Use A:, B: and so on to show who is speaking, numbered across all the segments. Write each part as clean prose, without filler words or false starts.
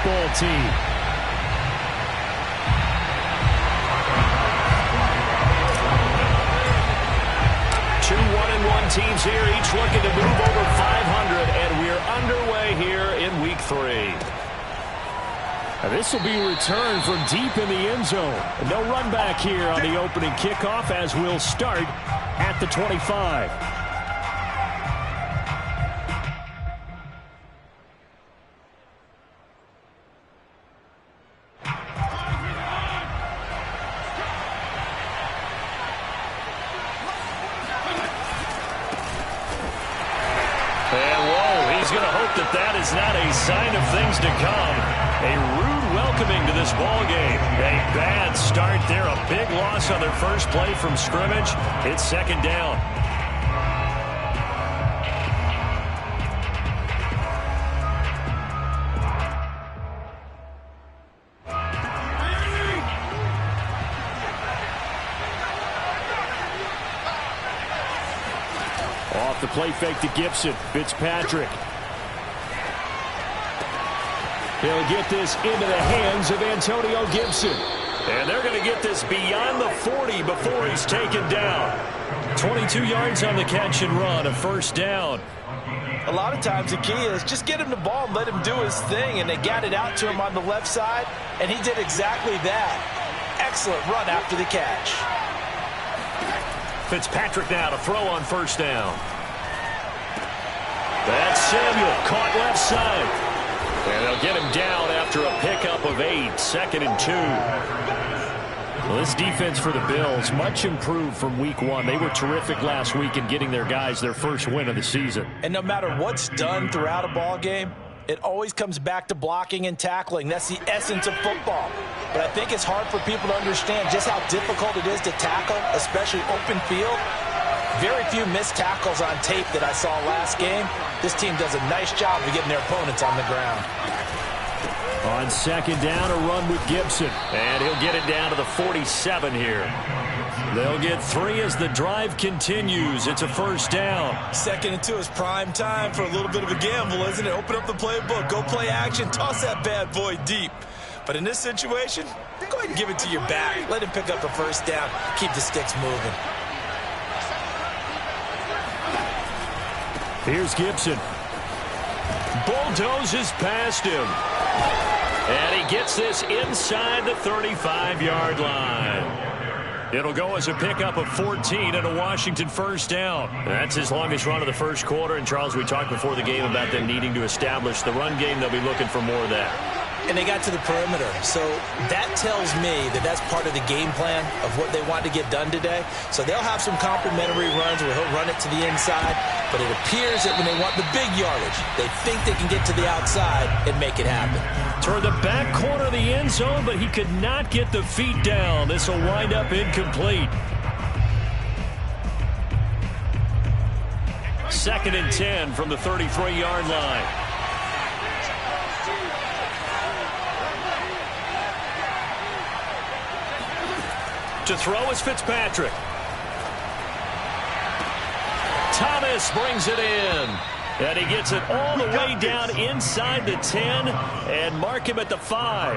A: football team. Two 1-1 teams here, each looking to move over 500, and we're underway here in Week 3. This will be returned from deep in the end zone. No run back here on the opening kickoff as we'll start at the 25.
B: That is not a sign of things to come. A rude welcoming to this ball game. A bad start there. A big loss on their first play from scrimmage. It's second down.
A: Off the play fake to Gibson. Fitzpatrick. He'll get this into the hands of Antonio Gibson.
B: And they're going to get this beyond the 40 before he's taken down.
A: 22 yards on the catch and run, a first down.
C: A lot of times the key is just get him the ball and let him do his thing, and they got it out to him on the left side, and he did exactly that. Excellent run after the catch.
B: Fitzpatrick now to throw on first down. That's Samuel, caught left side. And they'll get him down after a pickup of 8, 2nd and 2.
A: Well, this defense for the Bills, much improved from week 1. They were terrific last week in getting their guys their first win of the season.
C: And no matter what's done throughout a ball game, it always comes back to blocking and tackling. That's the essence of football. But I think it's hard for people to understand just how difficult it is to tackle, especially open field. Very few missed tackles on tape that I saw last game. This team does a nice job of getting their opponents on the ground.
A: On second down, a run with Gibson.
B: And he'll get it down to the 47 here.
A: They'll get 3 as the drive continues. It's a first down.
C: 2nd and 2 is prime time for a little bit of a gamble, isn't it? Open up the playbook, go play action, toss that bad boy deep. But in this situation, go ahead and give it to your back. Let him pick up a first down. Keep the sticks moving.
A: Here's Gibson.
B: Bulldozes past him. And he gets this inside the 35-yard line. It'll go as a pickup of 14 and a Washington first down. That's his longest run of the first quarter. And, Charles, we talked before the game about them needing to establish the run game. They'll be looking for more of that.
C: And they got to the perimeter. So that tells me that that's part of the game plan of what they want to get done today. So they'll have some complimentary runs where he'll run it to the inside. But it appears that when they want the big yardage, they think they can get to the outside and make it happen.
A: Toward the back corner of the end zone, but he could not get the feet down. This will wind up incomplete. 2nd and 10 from the 33-yard line. To throw is Fitzpatrick. Thomas brings it in. And he gets it all the way down inside the 10 and mark him at the 5.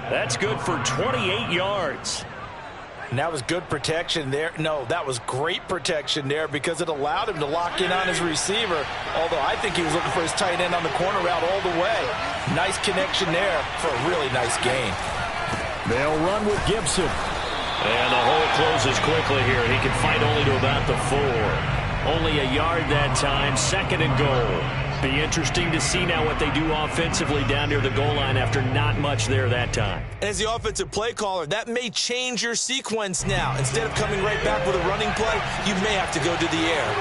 A: That's good for 28 yards.
C: And that was good protection there. No, that was great protection there because it allowed him to lock in on his receiver. Although I think he was looking for his tight end on the corner route all the way. Nice connection there for a really nice gain.
A: They'll run with Gibson.
B: And the hole closes quickly here. He can fight only to about the 4. Only a yard that time. 2nd and goal. Be interesting to see now what they do offensively down near the goal line after not much there that time.
C: As the offensive play caller, that may change your sequence now. Instead of coming right back with a running play, you may have to go to the air.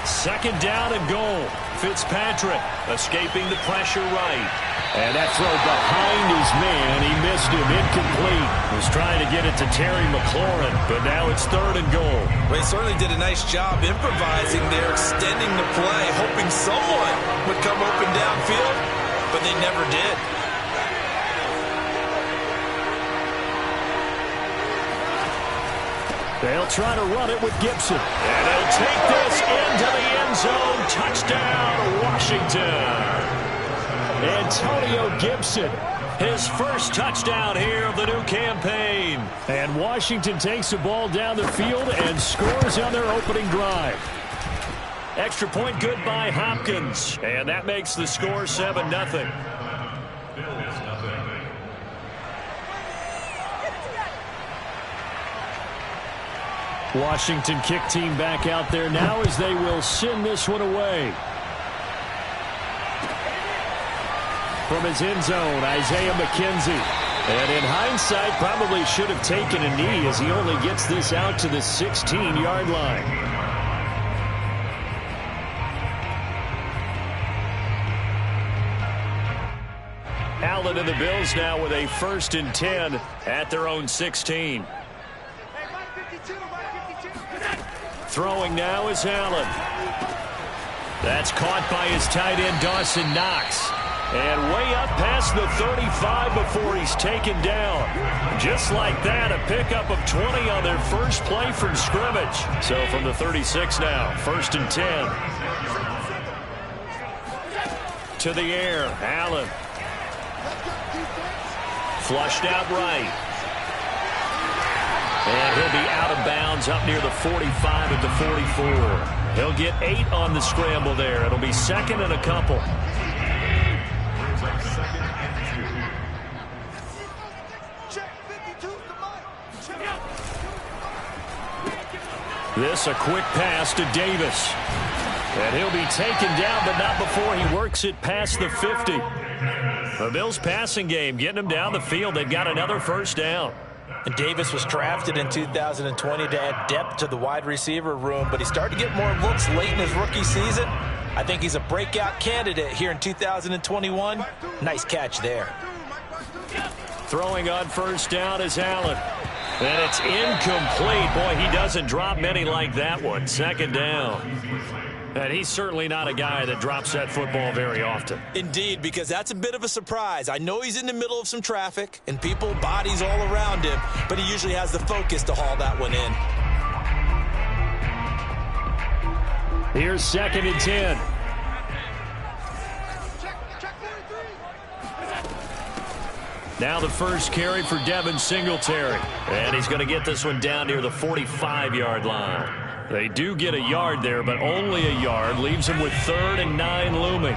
A: Second down and goal. Fitzpatrick escaping the pressure right. And that throw behind his man. He missed him. Incomplete. Was trying to get it to Terry McLaurin, but now it's 3rd and goal.
C: Well, he certainly did a nice job improvising there, extending the play, hoping someone would come open downfield, but they never did.
A: They'll try to run it with Gibson. And they'll take this
B: Antonio Gibson. His first touchdown here of the new campaign.
A: And Washington takes the ball down the field and scores on their opening drive.
B: Extra point good by Hopkins. And that makes the score 7-0.
A: Washington kick team back out there now as they will send this one away. From his end zone, Isaiah McKenzie. And in hindsight, probably should have taken a knee as he only gets this out to the 16-yard line.
B: Allen and the Bills now with a 1st and 10 at their own 16. Throwing now is Allen. That's caught by his tight end, Dawson Knox. And way up past the 35 before he's taken down. Just like that, a pickup of 20 on their first play from scrimmage. So from the 36 now, 1st and 10. To the air, Allen. Flushed out right. And he'll be out of bounds up near the 45 at the 44. He'll get 8 on the scramble there. It'll be 2nd and a couple. This a quick pass to Davis. And he'll be taken down, but not before he works it past the 50. The Bills passing game getting them down the field. They've got another 1st down.
C: And Davis was drafted in 2020 to add depth to the wide receiver room, but he started to get more looks late in his rookie season. I think he's a breakout candidate here in 2021. Nice catch there.
B: Throwing on 1st down is Allen. And it's incomplete. Boy, he doesn't drop many like that one. 2nd down. And he's certainly not a guy that drops that football very often.
C: Indeed, because that's a bit of a surprise. I know he's in the middle of some traffic and people, bodies all around him, but he usually has the focus to haul that one in.
A: Here's 2nd and 10.
B: Now the first carry for Devin Singletary. And he's going to get this one down near the 45-yard line. They do get a yard there, but only a yard. Leaves him with 3rd and 9 looming.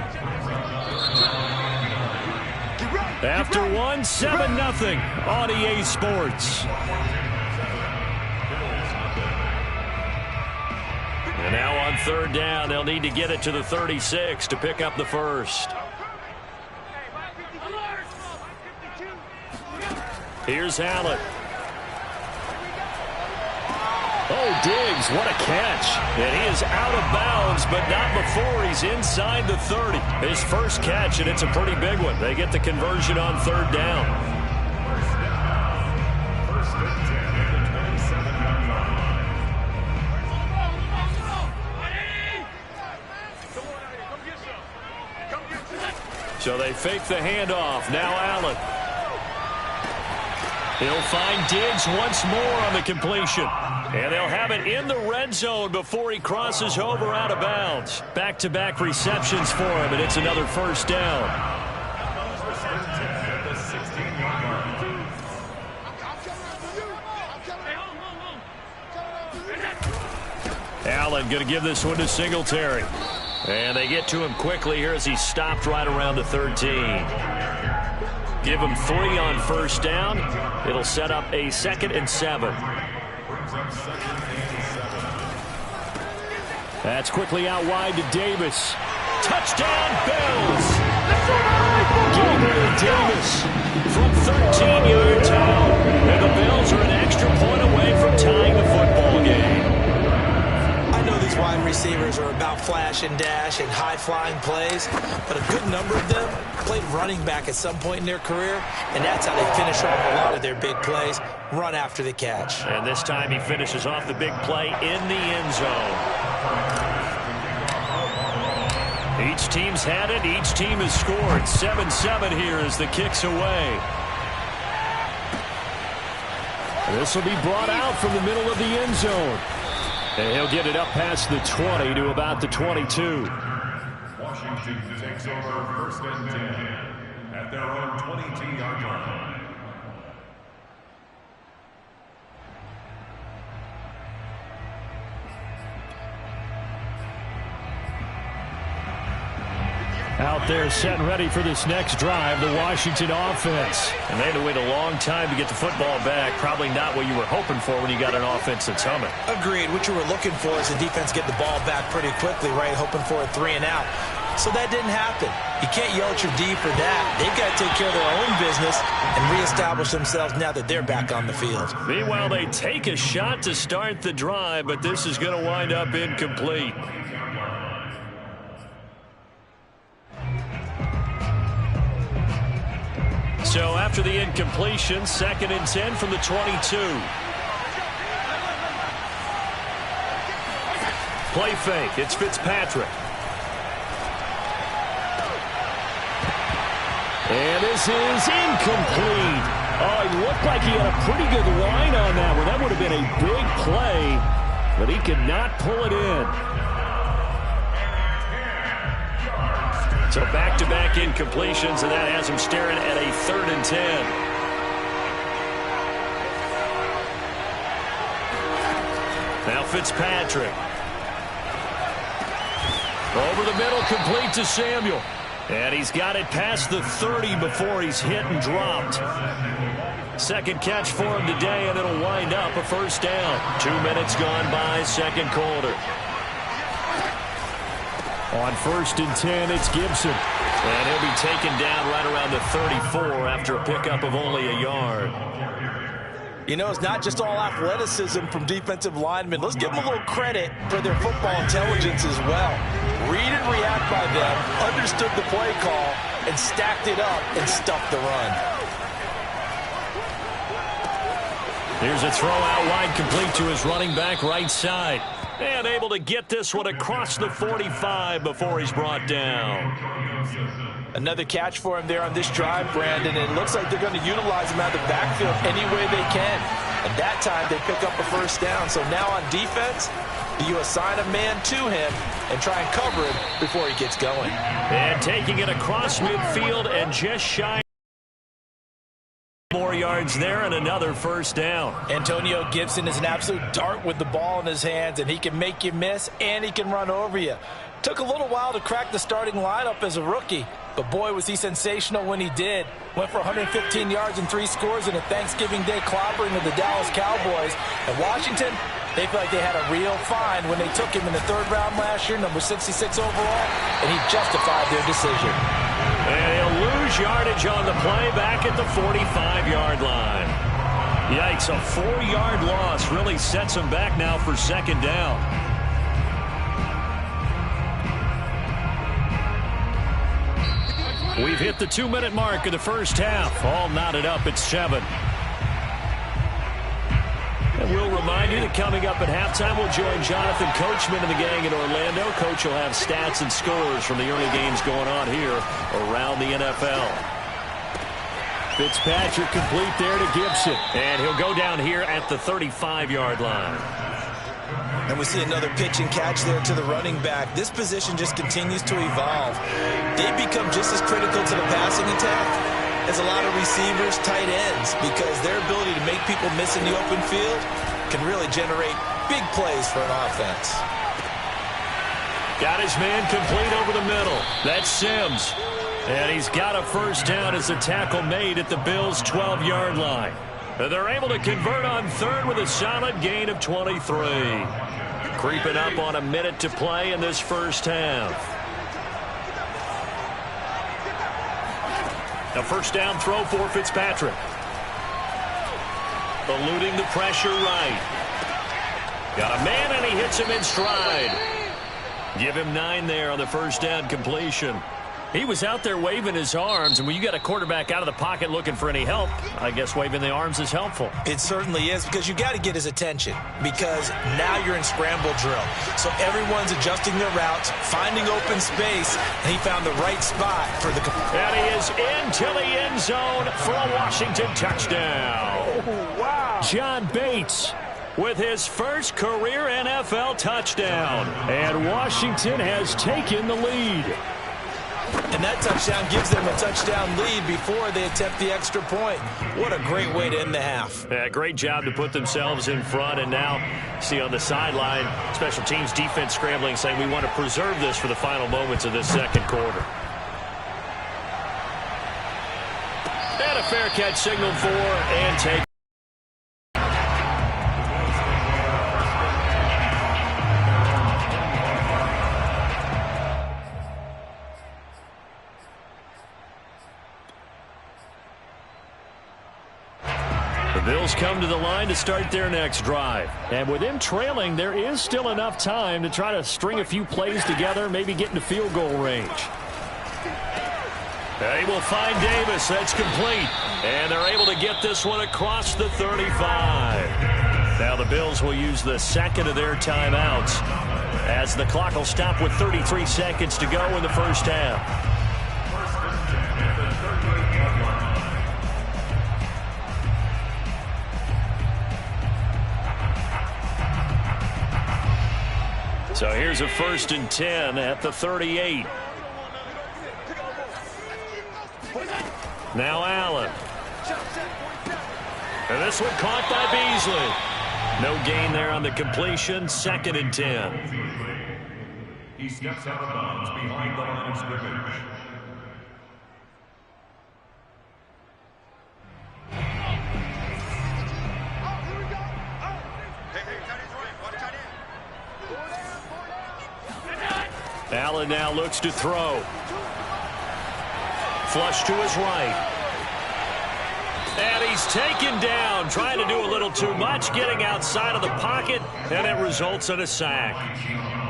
B: After 1, 7-0 on EA Sports. And now on 3rd down, they'll need to get it to the 36 to pick up the 1st. Here's Allen. Oh, Diggs, what a catch. And he is out of bounds, but not before he's inside the 30. His first catch, and it's a pretty big one. They get the conversion on 3rd down. So they fake the handoff. Now Allen. He'll find Diggs once more on the completion. And they'll have it in the red zone before he crosses over out of bounds. Back-to-back receptions for him, and it's another 1st down. Allen going to give this one to Singletary. And they get to him quickly here as he stopped right around the 13. Give him 3 on 1st down. It'll set up a 2nd and 7.
A: That's quickly out wide to Davis.
B: Touchdown, Bills! Gabriel Davis from 13 yards out. And the Bills are an extra point away from tying the football game.
C: I know these wide receivers are about flash and dash and high-flying plays, but a good number of them played running back at some point in their career, and that's how they finish off a lot of their big plays, run after the catch.
B: And this time he finishes off the big play in the end zone. Each team's had it. Each team has scored. 7-7 here as the kick's away.
A: This will be brought out from the middle of the end zone. And he'll get it up past the 20 to about the 22.
D: Washington takes over 1st and 10 at their own 22-yard line.
A: Out there set and ready for this next drive, the Washington offense.
B: And they had to wait a long time to get the football back. Probably not what you were hoping for when you got an offense that's humming.
C: Agreed. What you were looking for is the defense get the ball back pretty quickly, right? Hoping for a 3 and out. So that didn't happen. You can't yell at your D for that. They've got to take care of their own business and reestablish themselves now that they're back on the field.
B: Meanwhile, they take a shot to start the drive, but this is going to wind up incomplete. So after the incompletion, 2nd and 10 from the 22. Play fake. It's Fitzpatrick.
A: And this is incomplete. Oh, it looked like he had a pretty good line on that one. That would have been a big play, but he could not pull it in.
B: So back-to-back incompletions, and that has him staring at a 3rd and 10. Now Fitzpatrick. Over the middle, complete to Samuel. And he's got it past the 30 before he's hit and dropped. 2nd catch for him today, and it'll wind up a 1st down. 2 minutes gone by, 2nd quarter.
A: On 1st and 10, it's Gibson.
B: And he'll be taken down right around the 34 after a pickup of only a yard.
C: You know, it's not just all athleticism from defensive linemen. Let's give them a little credit for their football intelligence as well. Read and react by them, understood the play call, and stacked it up and stuffed the run.
B: Here's a throw out wide, complete to his running back right side. And able to get this one across the 45 before he's brought down.
C: Another catch for him there on this drive, Brandon. It looks like they're going to utilize him out of the backfield any way they can. And that time they pick up a 1st down. So now on defense, do you assign a man to him and try and cover him before he gets going?
B: And taking it across midfield and just shy. More yards there and another 1st down.
C: Antonio Gibson is an absolute dart with the ball in his hands, and he can make you miss and he can run over you. Took a little while to crack the starting lineup as a rookie, but boy was he sensational when he did. Went for 115 yards and 3 scores in a Thanksgiving Day clobbering of the Dallas Cowboys. And Washington, they feel like they had a real find when they took him in the 3rd round last year, number 66 overall, and he justified their decision.
B: And he'll lose yardage on the play back at the 45-yard line. Yikes, a 4-yard loss really sets him back now for 2nd down. We've hit the 2-minute mark of the 1st half. All knotted up at 7. And we'll remind you that coming up at halftime, we'll join Jonathan Coachman and the gang in Orlando. Coach will have stats and scores from the early games going on here around the NFL.
A: Fitzpatrick complete there to Gibson.
B: And he'll go down here at the 35-yard line.
C: And we see another pitch and catch there to the running back. This position just continues to evolve. They become just as critical to the passing attack as a lot of receivers, tight ends, because their ability to make people miss in the open field can really generate big plays for an offense.
B: Got his man complete over the middle. That's Sims. And he's got a 1st down as the tackle made at the Bills' 12-yard line. They're able to convert on 3rd with a solid gain of 23. Creeping up on a minute to play in this 1st half. A 1st down throw for Fitzpatrick. Eluding the pressure right. Got a man and he hits him in stride. Give him 9 there on the 1st down completion. He was out there waving his arms, and when you got a quarterback out of the pocket looking for any help, I guess waving the arms is helpful.
C: It certainly is, because you got to get his attention, because now you're in scramble drill. So everyone's adjusting their routes, finding open space, and he found the right spot for the...
B: And he is into the end zone for a Washington touchdown.
C: Oh, wow.
A: John Bates
B: with his first career NFL touchdown.
A: And Washington has taken the lead.
C: And that touchdown gives them a touchdown lead before they attempt the extra point. What a great way to end the half.
B: Yeah, great job to put themselves in front. And now, see on the sideline, special teams defense scrambling, saying we want to preserve this for the final moments of this second quarter. And a fair catch signaled for and take. Bills come to the line to start their next drive.
A: And with them trailing, there is still enough time to try to string a few plays together, maybe get into field goal range.
B: They will find Davis. That's complete. And they're able to get this one across the 35. Now the Bills will use the second of their timeouts as the clock will stop with 33 seconds to go in the first half. So here's a 1st and 10 at the 38. Now Allen. And this one caught by Beasley. No gain there on the completion. 2nd and 10.
D: He steps out of bounds behind the line of scrimmage.
B: Allen now looks to throw. Flush to his right. And he's taken down, trying to do a little too much, getting outside of the pocket, and it results in a sack.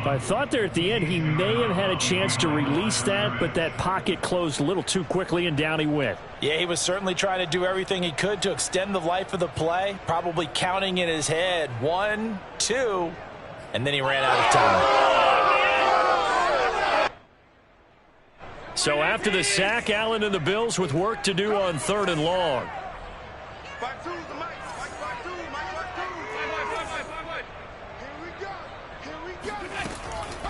A: I thought there at the end he may have had a chance to release that, but that pocket closed a little too quickly, and down he went.
C: Yeah, he was certainly trying to do everything he could to extend the life of the play, probably counting in his head 1, 2, and then he ran out of time.
B: So after the sack, Allen and the Bills with work to do on 3rd and long.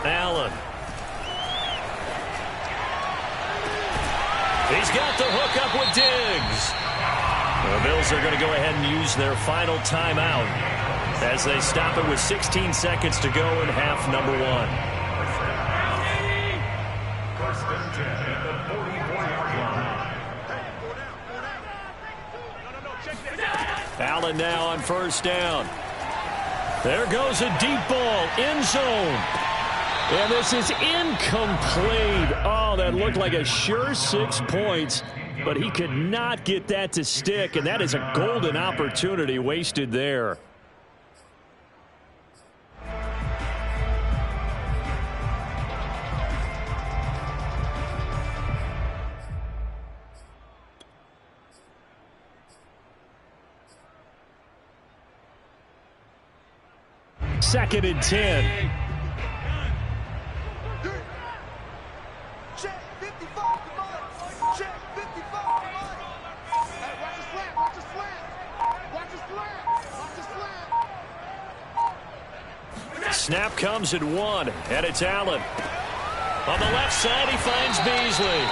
B: Allen. He's got the hook up with Diggs. The Bills are going to go ahead and use their final timeout as they stop it with 16 seconds to go in half number 1. Allen now on 1st down. There goes a deep ball, end zone.
A: And this is incomplete. Oh, that looked like a sure 6 points, but he could not get that to stick, and that is a golden opportunity wasted there. Second and 10.
B: Snap comes at 1, and it's Allen. On the left side, he finds Beasley.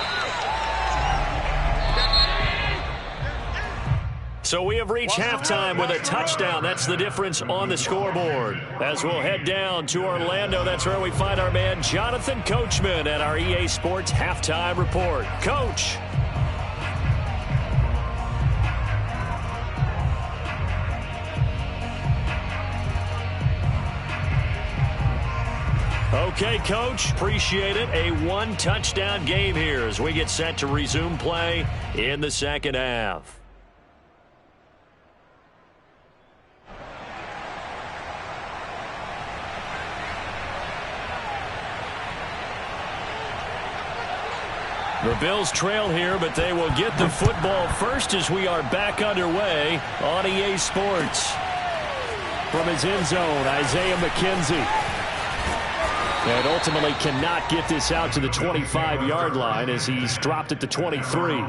B: So we have reached halftime with a touchdown. That's the difference on the scoreboard. As we'll head down to Orlando, that's where we find our man Jonathan Coachman at our EA Sports Halftime Report. Coach. Okay, Coach, appreciate it. A 1-touchdown game here as we get set to resume play in the second half. The Bills trail here, but they will get the football first as we are back underway on EA Sports.
A: From his end zone, Isaiah McKenzie. And ultimately cannot get this out to the 25-yard line as he's dropped at the 23.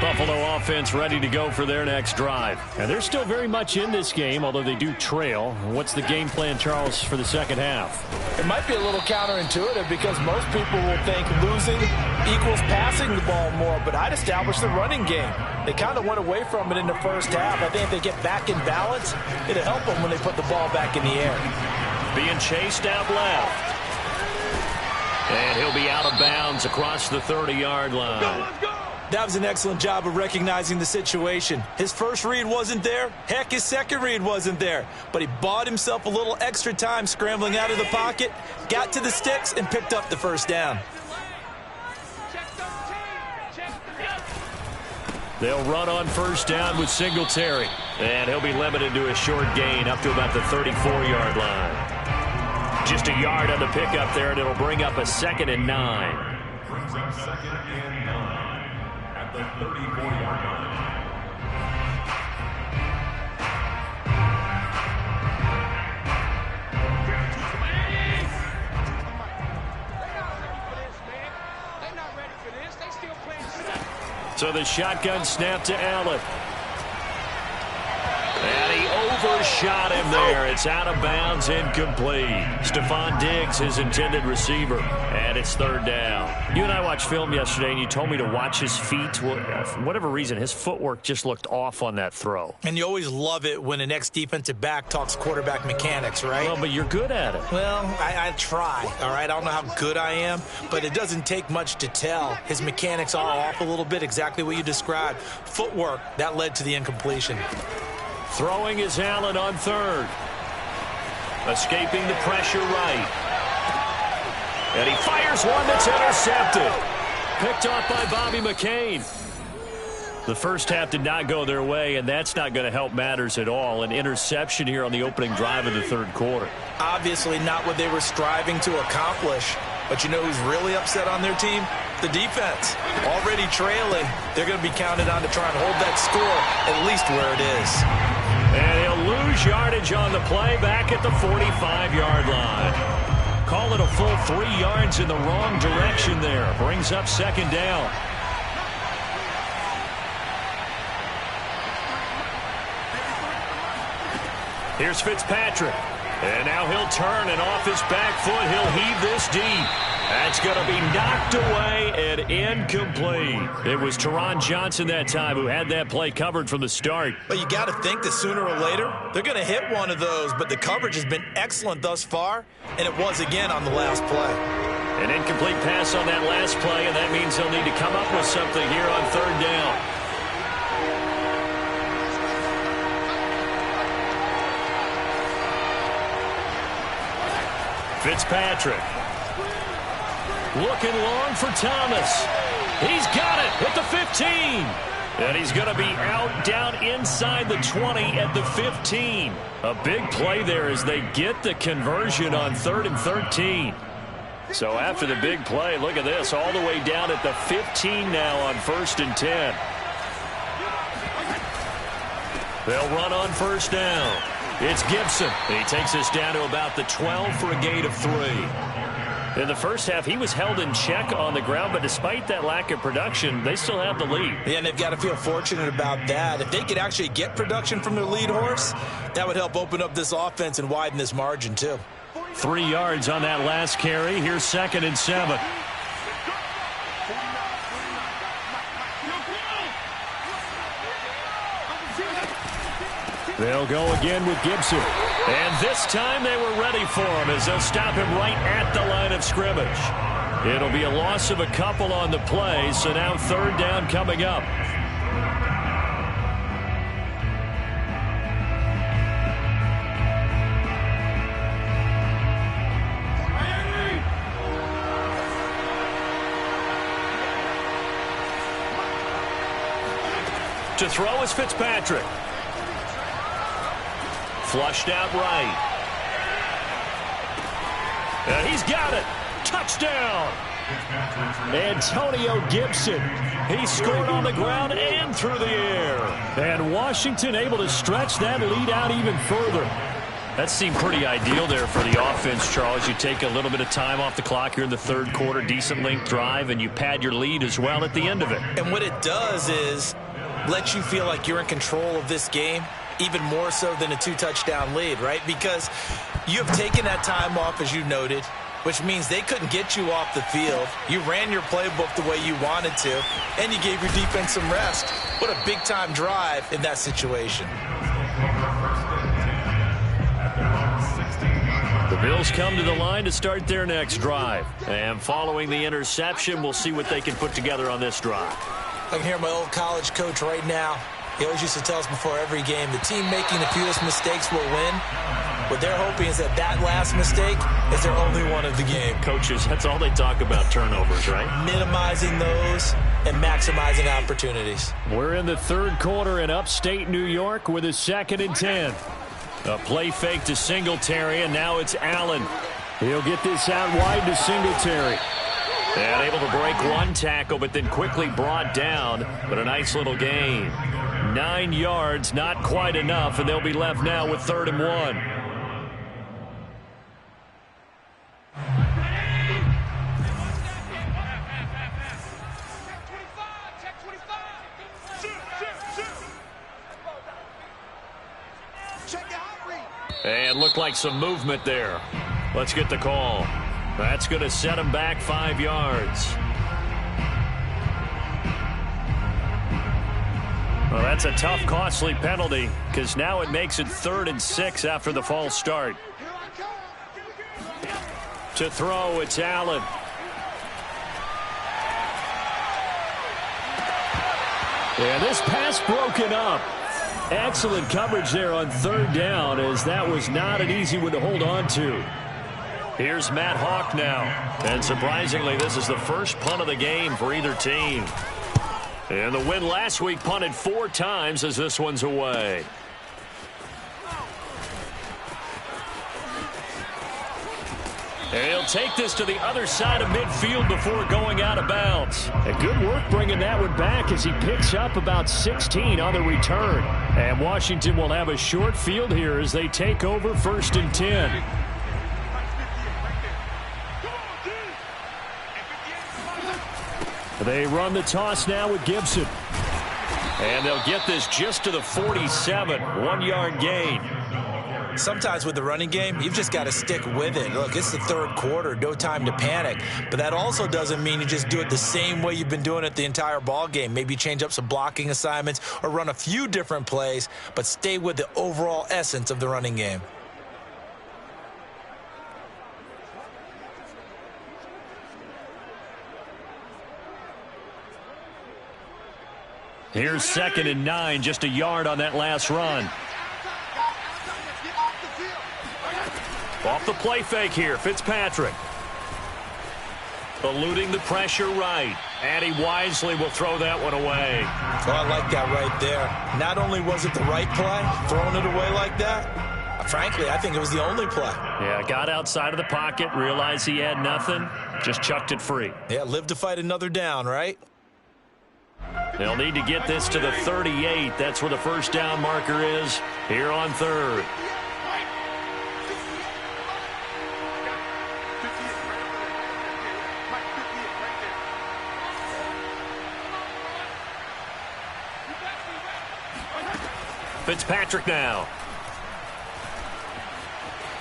B: Buffalo offense ready to go for their next drive. And they're still very much in this game, although they do trail. What's the game plan, Charles, for the second half?
C: It might be a little counterintuitive because most people will think losing equals passing the ball more, but I'd establish the running game. They kind of went away from it in the first half. I think if they get back in balance, it'll help them when they put the ball back in the air.
B: Being chased out left. And he'll be out of bounds across the 30-yard line.
C: Let's go. That was an excellent job of recognizing the situation. His first read wasn't there. Heck, his second read wasn't there. But he bought himself a little extra time scrambling out of the pocket, got to the sticks, and picked up the first down.
B: They'll run on first down with Singletary. And he'll be limited to a short gain up to about the 34-yard line. Just a yard on the pickup there, and it'll bring up a 2nd and 9.
D: Brings up 2nd and 9 at the 34-yard line.
B: So the shotgun snap to Allen. And he overshot him there. It's out of bounds, incomplete. Stephon Diggs, his intended receiver. And it's 3rd down. You and I watched film yesterday, and you told me to watch his feet. For whatever reason, his footwork just looked off on that throw.
C: And you always love it when an ex-defensive back talks quarterback mechanics, right?
B: Well, but you're good at it.
C: Well, I try, all right? I don't know how good I am, but it doesn't take much to tell. His mechanics are off a little bit, exactly what you described. Footwork, that led to the incompletion.
B: Throwing is Allen on 3rd. Escaping the pressure right. And he fires one that's intercepted. Picked off by Bobby McCain. The first half did not go their way, and that's not going to help matters at all. An interception here on the opening drive of the 3rd quarter.
C: Obviously not what they were striving to accomplish. But you know who's really upset on their team? The defense. Already trailing. They're going to be counted on to try and hold that score at least where it is.
B: And he'll lose yardage on the play back at the 45-yard line. Call it a full 3 yards in the wrong direction there. Brings up 2nd down. Here's Fitzpatrick. And now he'll turn, and off his back foot, he'll heave this deep. That's going to be knocked away and incomplete. It was Teron Johnson that time who had that play covered from the start.
C: But you got to think that sooner or later, they're going to hit one of those. But the coverage has been excellent thus far, and it was again on the last play.
B: An incomplete pass on that last play, and that means they'll need to come up with something here on 3rd down. Fitzpatrick. Looking long for Thomas. He's got it at the 15. And he's going to be out down inside the 20 at the 15. A big play there as they get the conversion on 3rd and 13. So after the big play, look at this, all the way down at the 15 now on 1st and 10. They'll run on 1st down. It's Gibson. He takes us down to about the 12 for a gain of 3. In the first half, he was held in check on the ground, but despite that lack of production, they still have the lead.
C: Yeah, and they've got to feel fortunate about that. If they could actually get production from their lead horse, that would help open up this offense and widen this margin, too.
B: 3 yards on that last carry. Here's 2nd and 7. They'll go again with Gibson. And this time they were ready for him as they'll stop him right at the line of scrimmage. It'll be a loss of a couple on the play, so now 3rd down coming up. To throw is Fitzpatrick. Flushed out right. And he's got it. Touchdown. Antonio Gibson. He scored on the ground and through the air. And Washington able to stretch that lead out even further. That seemed pretty ideal there for the offense, Charles. You take a little bit of time off the clock here in the third quarter, decent length drive, and you pad your lead as well at the end of it.
C: And what it does is let you feel like you're in control of this game, even more so than a 2-touchdown lead, right? Because you have taken that time off, as you noted, which means they couldn't get you off the field. You ran your playbook the way you wanted to, and you gave your defense some rest. What a big-time drive in that situation.
B: The Bills come to the line to start their next drive. And following the interception, we'll see what they can put together on this drive.
C: I can hear my old college coach right now. He always used to tell us before every game, the team making the fewest mistakes will win. What they're hoping is that last mistake is their only one of the game.
B: Coaches, that's all they talk about, turnovers, right?
C: Minimizing those and maximizing opportunities.
A: We're in the third quarter in upstate New York with a 2nd and 10. A play fake to Singletary, and now it's Allen. He'll get this out wide to Singletary.
B: And able to break one tackle, but then quickly brought down. But a nice little gain. 9 yards, not quite enough, and they'll be left now with 3rd and 1. And looked like some movement there. Let's get the call. That's going to set him back 5 yards. Well, that's a tough, costly penalty because now it makes it 3rd and 6 after the false start. To throw, it's Allen.
A: And this pass broken up. Excellent coverage there on 3rd down, as that was not an easy one to hold on to.
B: Here's Matt Hawk now. And surprisingly, this is the first punt of the game for either team. And the win last week punted 4 times as this one's away. And he'll take this to the other side of midfield before going out of bounds.
A: And good work bringing that one back as he picks up about 16 on the return. And Washington will have a short field here as they take over 1st and 10. They run the toss now with Gibson.
B: And they'll get this just to the 47, 1-yard gain.
C: Sometimes with the running game, you've just got to stick with it. Look, it's the third quarter, no time to panic. But that also doesn't mean you just do it the same way you've been doing it the entire ball game. Maybe change up some blocking assignments or run a few different plays, but stay with the overall essence of the running game.
B: Here's 2nd and 9, just a yard on that last run. Off the play fake here, Fitzpatrick. Eluding the pressure right. And he wisely will throw that one away.
C: Oh, I like that right there. Not only was it the right play, throwing it away like that, frankly, I think it was the only play.
B: Yeah, got outside of the pocket, realized he had nothing, just chucked it free.
C: Yeah, live to fight another down, right?
B: They'll need to get this to the 38. That's where the first down marker is here on 3rd. Fitzpatrick now.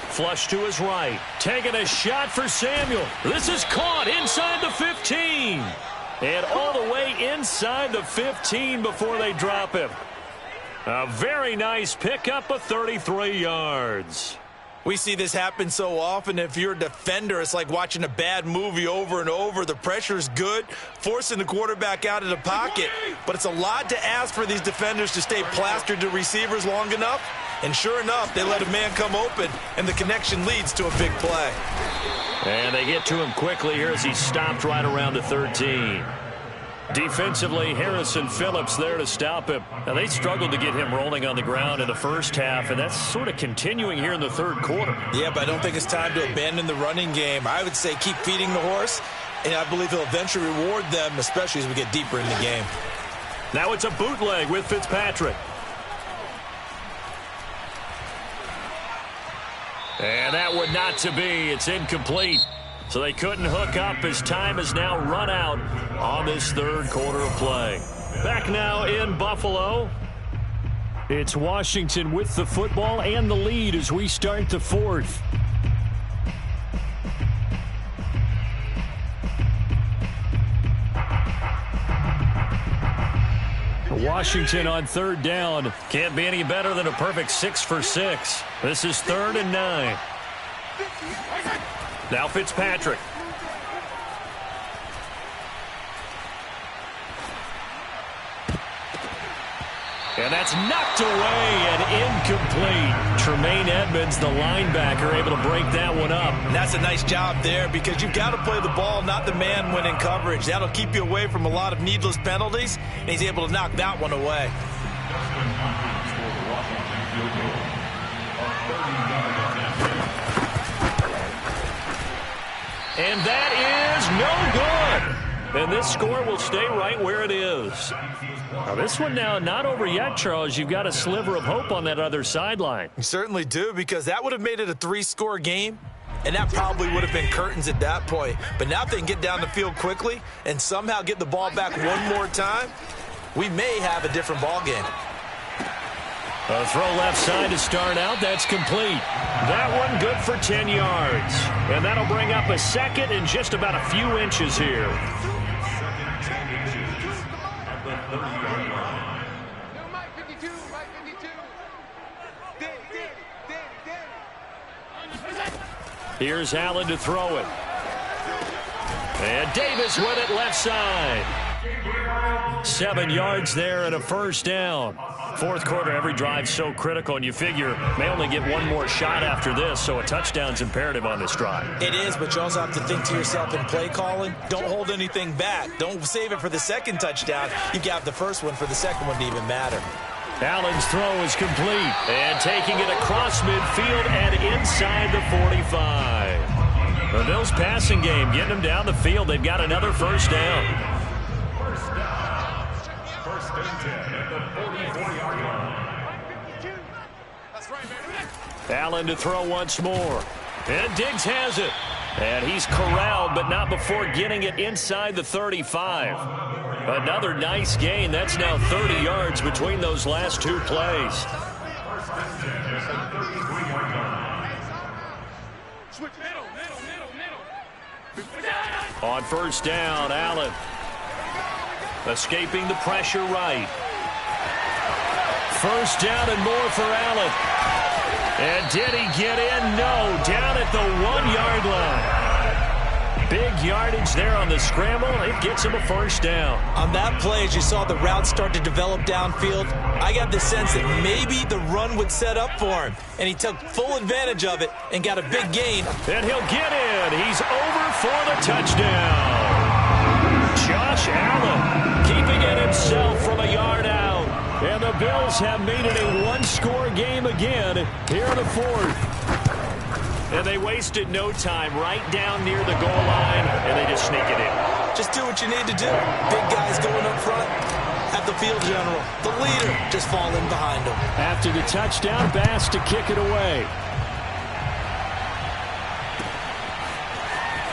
B: Flush to his right. Taking a shot for Samuel. This is caught inside the 15. And all the way inside the 15 before they drop him. A very nice pickup of 33 yards.
C: We see this happen so often. If you're a defender, it's like watching a bad movie over and over. The pressure is good, forcing the quarterback out of the pocket. But it's a lot to ask for these defenders to stay plastered to receivers long enough. And sure enough, they let a man come open, and the connection leads to a big play.
B: And they get to him quickly here as he stopped right around the 13. Defensively, Harrison Phillips there to stop him. Now, they struggled to get him rolling on the ground in the first half, and that's sort of continuing here in the third quarter.
C: Yeah, but I don't think it's time to abandon the running game. I would say keep feeding the horse, and I believe he'll eventually reward them, especially as we get deeper in the game.
B: Now it's a bootleg with Fitzpatrick. And that would not to be. It's incomplete. So they couldn't hook up as time has now run out on this third quarter of play. Back now in Buffalo. It's Washington with the football and the lead as we start the fourth. Washington on third down. Can't be any better than a perfect 6 for 6. This is 3rd and 9. Now Fitzpatrick. And that's knocked away and incomplete. Tremaine Edmonds, the linebacker, able to break that one up.
C: And that's a nice job there because you've got to play the ball, not the man when in coverage. That'll keep you away from a lot of needless penalties, and he's able to knock that one away.
B: And that is no good. And this score will stay right where it is. Now this one now not over yet, Charles. You've got a sliver of hope on that other sideline.
C: You certainly do, because that would have made it a 3-score game, and that probably would have been curtains at that point. But now if they can get down the field quickly and somehow get the ball back one more time, we may have a different ball game.
B: A throw left side to start out. That's complete. That one good for 10 yards. And that'll bring up a second and just about a few inches here. Here's Allen to throw it. And Davis with it left side. 7 yards there and a first down. Fourth quarter, every drive so critical, and you figure may only get one more shot after this, so a touchdown's imperative on this drive.
C: It is, but you also have to think to yourself in play calling, don't hold anything back. Don't save it for the second touchdown. You got the first one for the second one to even matter.
B: Allen's throw is complete, and taking it across midfield and inside the 45. The Bills passing game, getting them down the field. They've got another first down.
D: First and 10 at the 44-yard line.
B: Allen to throw once more. And Diggs has it. And he's corralled, but not before getting it inside the 35. Another nice gain. That's now 30 yards between those last two plays. On first down, Allen. Escaping the pressure right. First down and more for Allen. And did he get in? No. Down at the 1-yard line. Big yardage there on the scramble. It gets him a first down.
C: On that play, as you saw the route start to develop downfield, I got the sense that maybe the run would set up for him. And he took full advantage of it and got a big gain.
B: And he'll get in. He's over for the touchdown. Josh Allen keeping it himself from a yard out. And the Bills have made it a one-score game again here in the fourth. And they wasted no time right down near the goal line, and they just sneak it in.
C: Just do what you need to do. Big guys going up front. At the field general, the leader, just fall in behind him.
B: After the touchdown, Bass to kick it away.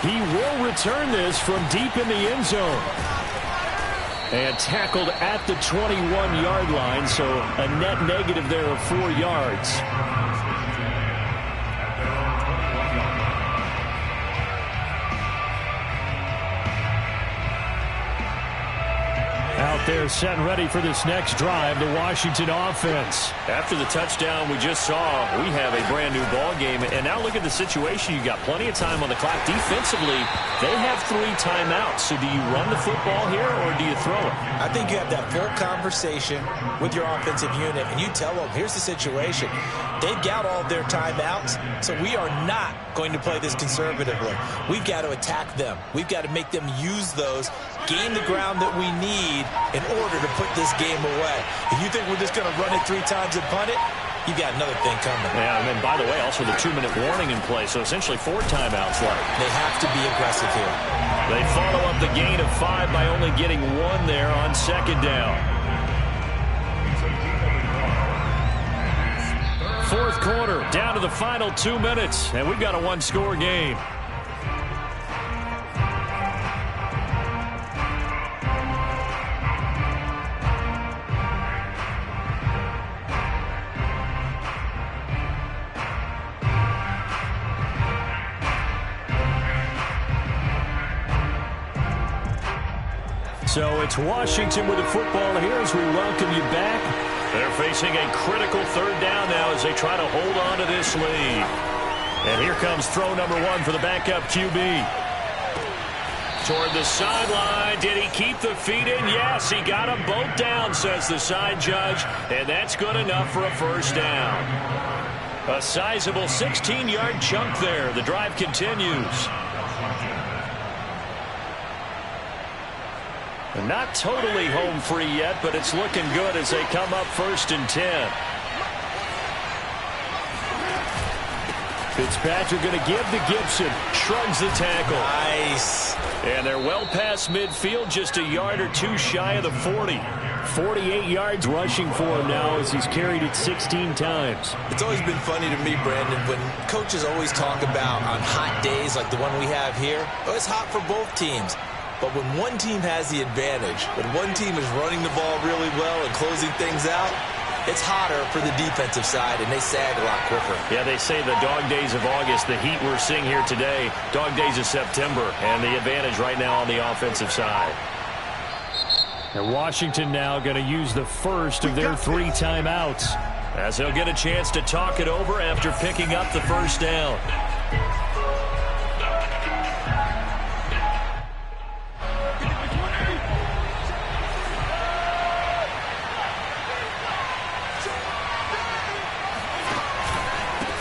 B: He will return this from deep in the end zone. And tackled at the 21-yard line, so a net negative there of 4 yards. Out there set and ready for this next drive, the Washington offense. After the touchdown we just saw, we have a brand new ball game. And now look at the situation. You got plenty of time on the clock. Defensively, they have 3 timeouts. So do you run the football here or do you throw it?
C: I think you have that full conversation with your offensive unit, and you tell them, here's the situation. They've got all of their timeouts, so we are not going to play this conservatively. We've got to attack them. We've got to make them use those, gain the ground that we need in order to put this game away. If you think we're just going to run it 3 times and punt it, you got another thing coming.
B: Yeah, and then, by the way, also the 2-minute warning in play, so essentially 4 timeouts left.
C: They have to be aggressive here.
B: They follow up the gain of 5 by only getting 1 there on second down. Fourth fourth quarter, down to the final 2 minutes, and we've got a one-score game. So it's Washington with the football here as we welcome you back. They're facing a critical third down now as they try to hold on to this lead. And here comes throw number 1 for the backup QB. Toward the sideline. Did he keep the feet in? Yes, he got them both down, says the side judge. And that's good enough for a first down. A sizable 16-yard chunk there. The drive continues. Not totally home free yet, but it's looking good as they come up 1st and 10. Fitzpatrick going to give to Gibson. Shrugs the tackle.
C: Nice.
B: And they're well past midfield, just a yard or two shy of the 40. 48 yards rushing for him now as he's carried it 16 times.
C: It's always been funny to me, Brandon, when coaches always talk about on hot days like the one we have here. Oh, it's hot for both teams. But when one team has the advantage, when one team is running the ball really well and closing things out, it's hotter for the defensive side, and they sag a lot quicker.
B: Yeah, they say the dog days of August, the heat we're seeing here today, dog days of September, and the advantage right now on the offensive side. And Washington now going to use the first of their 3 timeouts, as they'll get a chance to talk it over after picking up the first down.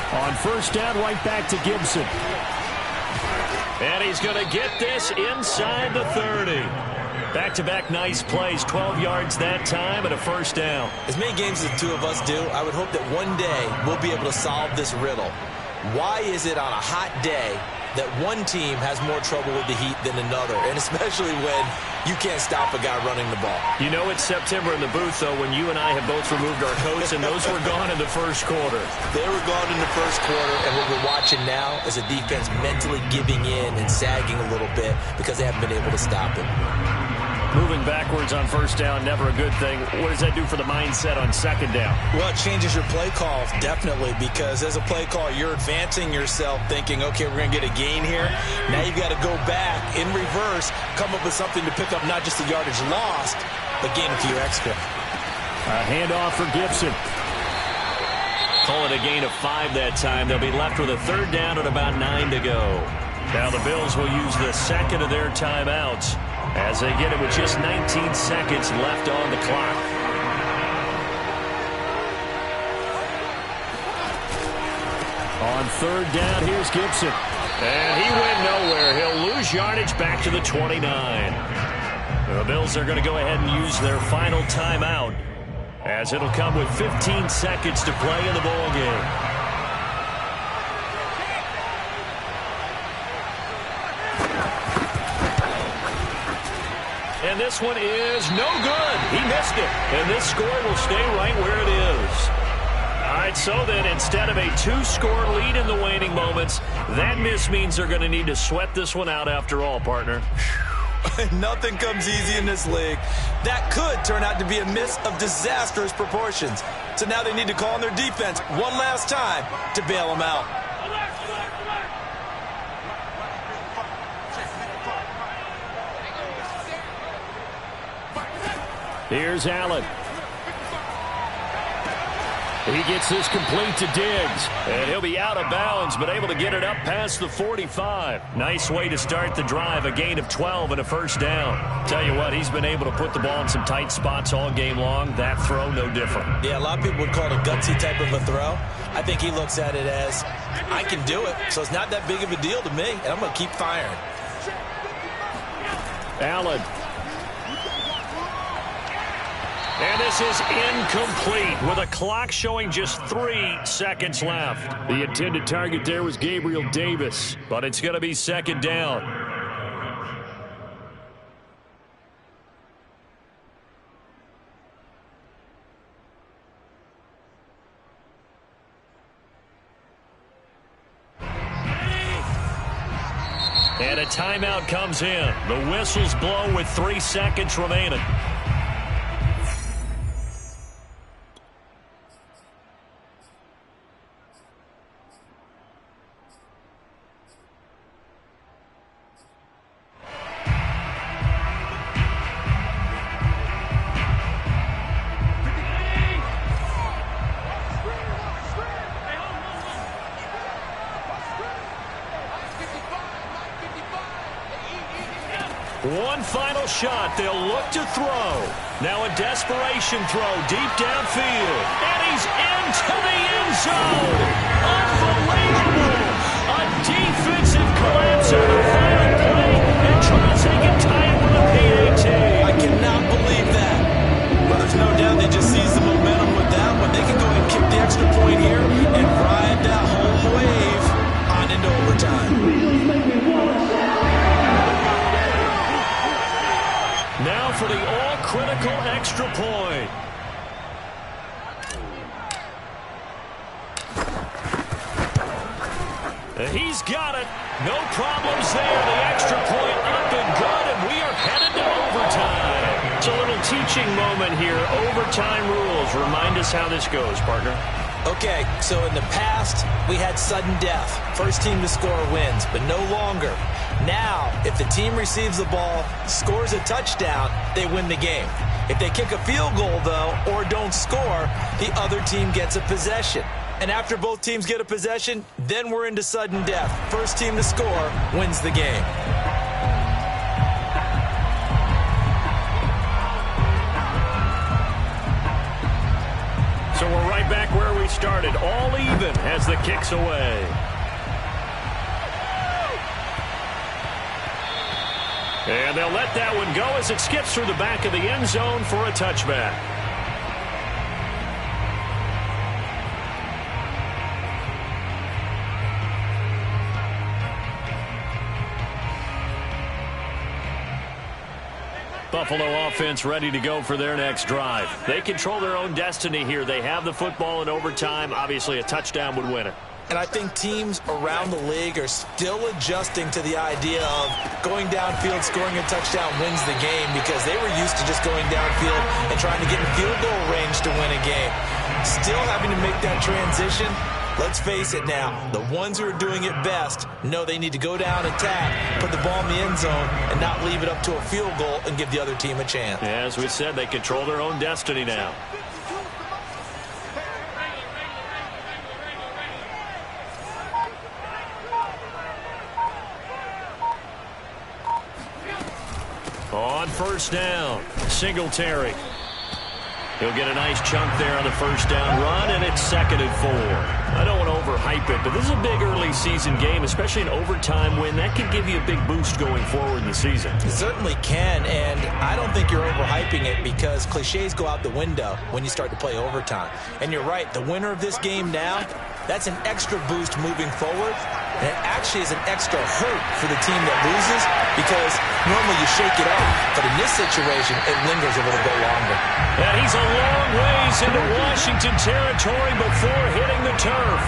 B: On first down, right back to Gibson. And he's going to get this inside the 30. Back-to-back nice plays, 12 yards that time and a first down.
C: As many games as the two of us do, I would hope that one day we'll be able to solve this riddle. Why is it on a hot day that one team has more trouble with the heat than another, and especially when you can't stop a guy running the ball?
B: You know it's September in the booth, though, when you and I have both removed our coats, and those were gone in the first quarter.
C: They were gone in the first quarter, and what we're watching now is a defense mentally giving in and sagging a little bit because they haven't been able to stop it.
B: Moving backwards on first down, never a good thing. What does that do for the mindset on second down?
C: Well, it changes your play call, definitely, because as a play call, you're advancing yourself thinking, okay, we're going to get a gain here. Now you've got to go back in reverse, come up with something to pick up not just the yardage lost, but gain a few extra.
B: A handoff for Gibson. Call it a gain of 5 that time. They'll be left with a third down at about 9 to go. Now the Bills will use the second of their timeouts as they get it with just 19 seconds left on the clock. On third down, here's Gibson. And he went nowhere. He'll lose yardage back to the 29. The Bills are going to go ahead and use their final timeout, as it'll come with 15 seconds to play in the ball game. And this one is no good. He missed it. And this score will stay right where it is. All right, so then instead of a 2-score lead in the waning moments, that miss means they're going to need to sweat this one out after all, partner.
C: Nothing comes easy in this league. That could turn out to be a miss of disastrous proportions. So now they need to call on their defense one last time to bail them out.
B: Here's Allen. He gets this complete to Diggs. And he'll be out of bounds, but able to get it up past the 45. Nice way to start the drive. A gain of 12 and a first down. Tell you what, he's been able to put the ball in some tight spots all game long. That throw, no different.
C: Yeah, a lot of people would call it a gutsy type of a throw. I think he looks at it as, I can do it, so it's not that big of a deal to me, and I'm going to keep firing.
B: Allen. And this is incomplete with a clock showing just 3 seconds left. The intended target there was Gabriel Davis, but it's going to be second down. And a timeout comes in. The whistles blow with 3 seconds remaining. One final shot. They'll look to throw. Now a desperation throw deep downfield. And he's into the end zone. Unbelievable. A defensive collapse on the final play. And Trozig can tie it with a PAT.
C: I cannot believe that. But there's no doubt they just seized the momentum with that one. They can go ahead and kick the extra point here and ride that home wave on into overtime.
B: Now for the all-critical extra point. He's got it. No problems there. The extra point up and good, and we are headed to overtime. It's a little teaching moment here. Overtime rules. Remind us how this goes, partner.
C: Okay, so in the past, we had sudden death. First team to score wins, but no longer. Now, if the team receives the ball, scores a touchdown, they win the game. If they kick a field goal, though, or don't score, the other team gets a possession. And after both teams get a possession, then we're into sudden death. First team to score wins the game.
B: So we're right back where we started, all even as the kick's away. And they'll let that one go as it skips through the back of the end zone for a touchback. Buffalo offense ready to go for their next drive. They control their own destiny here. They have the football in overtime. Obviously, a touchdown would win it.
C: And I think teams around the league are still adjusting to the idea of going downfield, scoring a touchdown wins the game, because they were used to just going downfield and trying to get in field goal range to win a game. Still having to make that transition. Let's face it now, the ones who are doing it best know they need to go down, attack, put the ball in the end zone, and not leave it up to a field goal and give the other team a chance.
B: As we said, they control their own destiny now. On first down, Singletary. He'll get a nice chunk there on the first down run, and it's 2nd and 4. I don't want to overhype it, but this is a big early season game, especially an overtime win. That could give you a big boost going forward in the season.
C: It certainly can, and I don't think you're overhyping it, because cliches go out the window when you start to play overtime. And you're right, the winner of this game now, that's an extra boost moving forward. And it actually is an extra hurt for the team that loses, because normally you shake it off. But in this situation, it lingers a little bit longer.
B: And he's a long ways into Washington territory before hitting the turf.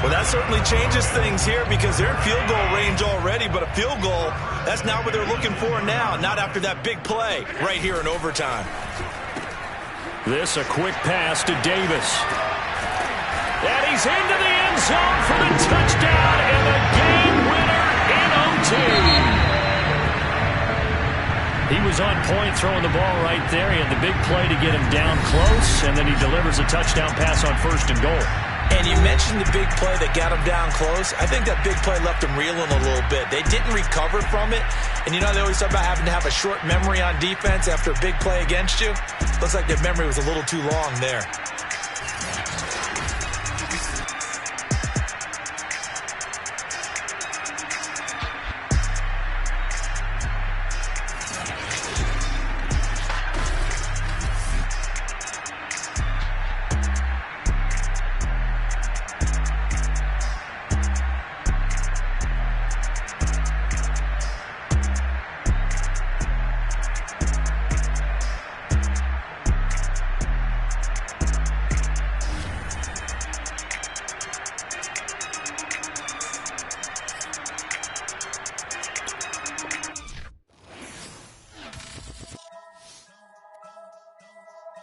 C: Well, that certainly changes things here, because they're in field goal range already. But a field goal, that's not what they're looking for now. Not after that big play right here in overtime.
B: This a quick pass to Davis. And he's into the end zone for the touchdown and the game winner in OT. He was on point throwing the ball right there. He had the big play to get him down close, and then he delivers a touchdown pass on 1st and goal.
C: And you mentioned the big play that got him down close. I think that big play left him reeling a little bit. They didn't recover from it. And you know, they always talk about having to have a short memory on defense after a big play against you. Looks like their memory was a little too long there.